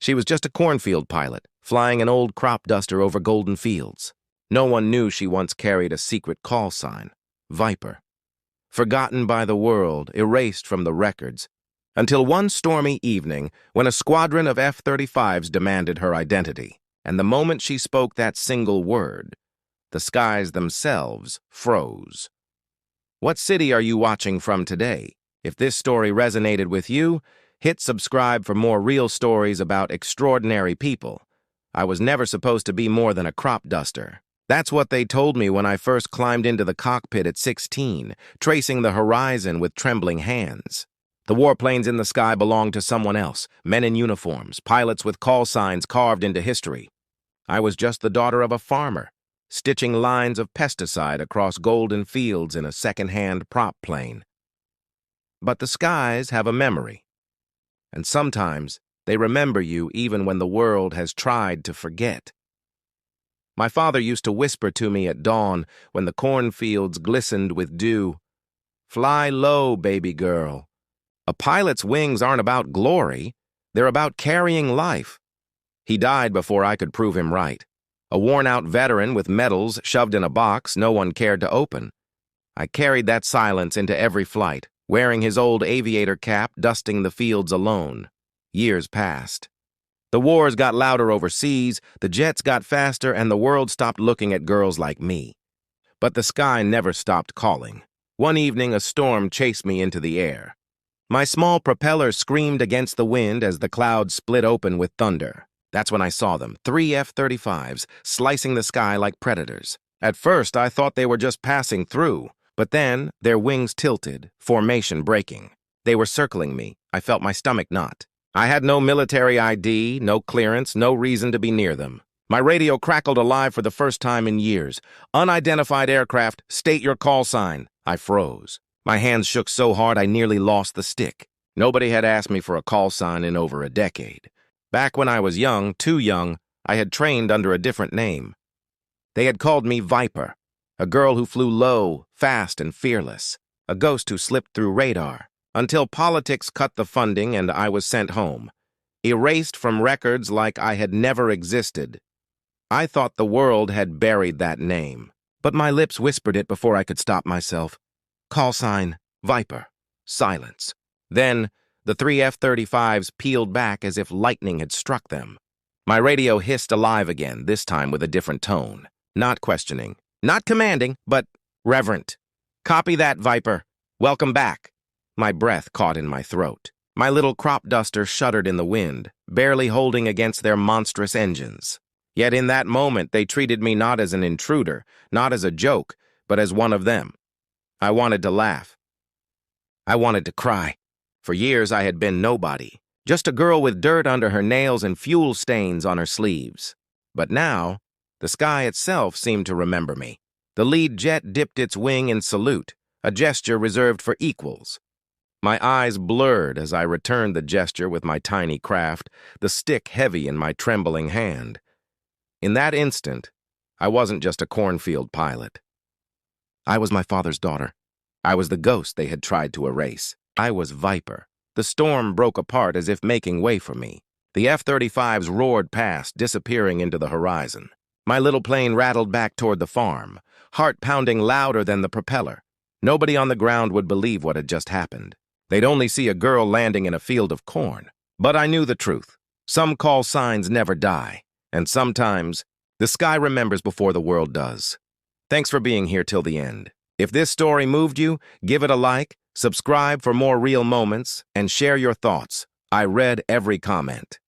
She was just a cornfield pilot, flying an old crop duster over golden fields. No one knew she once carried a secret call sign, Viper. Forgotten by the world, erased from the records, until one stormy evening when a squadron of F-35s demanded her identity. And the moment she spoke that single word, the skies themselves froze. What city are you watching from today? If this story resonated with you, hit subscribe for more real stories about extraordinary people. I was never supposed to be more than a crop duster. That's what they told me when I first climbed into the cockpit at 16, tracing the horizon with trembling hands. The warplanes in the sky belonged to someone else, men in uniforms, pilots with call signs carved into history. I was just the daughter of a farmer, stitching lines of pesticide across golden fields in a second-hand prop plane. But the skies have a memory, and sometimes they remember you even when the world has tried to forget. My father used to whisper to me at dawn when the cornfields glistened with dew, "Fly low, baby girl. A pilot's wings aren't about glory, they're about carrying life." He died before I could prove him right. A worn-out veteran with medals shoved in a box no one cared to open. I carried that silence into every flight, wearing his old aviator cap, dusting the fields alone. Years passed. The wars got louder overseas, the jets got faster, and the world stopped looking at girls like me. But the sky never stopped calling. One evening, a storm chased me into the air. My small propeller screamed against the wind as the clouds split open with thunder. That's when I saw them, 3 F-35s, slicing the sky like predators. At first, I thought they were just passing through, but then their wings tilted, formation breaking. They were circling me. I felt my stomach knot. I had no military ID, no clearance, no reason to be near them. My radio crackled alive for the first time in years. "Unidentified aircraft, state your call sign." I froze. My hands shook so hard I nearly lost the stick. Nobody had asked me for a call sign in over a decade. Back when I was young, too young, I had trained under a different name. They had called me Viper, a girl who flew low, fast, and fearless, a ghost who slipped through radar, until politics cut the funding and I was sent home, erased from records like I had never existed. I thought the world had buried that name, but my lips whispered it before I could stop myself. Call sign, Viper. Silence. Then, the 3 F-35s peeled back as if lightning had struck them. My radio hissed alive again, this time with a different tone. Not questioning, not commanding, but reverent. "Copy that, Viper. Welcome back." My breath caught in my throat. My little crop duster shuddered in the wind, barely holding against their monstrous engines. Yet in that moment, they treated me not as an intruder, not as a joke, but as one of them. I wanted to laugh. I wanted to cry. For years, I had been nobody, just a girl with dirt under her nails and fuel stains on her sleeves. But now, the sky itself seemed to remember me. The lead jet dipped its wing in salute, a gesture reserved for equals. My eyes blurred as I returned the gesture with my tiny craft, the stick heavy in my trembling hand. In that instant, I wasn't just a cornfield pilot. I was my father's daughter. I was the ghost they had tried to erase. I was Viper. The storm broke apart as if making way for me. The F-35s roared past, disappearing into the horizon. My little plane rattled back toward the farm, heart pounding louder than the propeller. Nobody on the ground would believe what had just happened. They'd only see a girl landing in a field of corn. But I knew the truth. Some call signs never die, and sometimes the sky remembers before the world does. Thanks for being here till the end. If this story moved you, give it a like, subscribe for more real moments, and share your thoughts. I read every comment.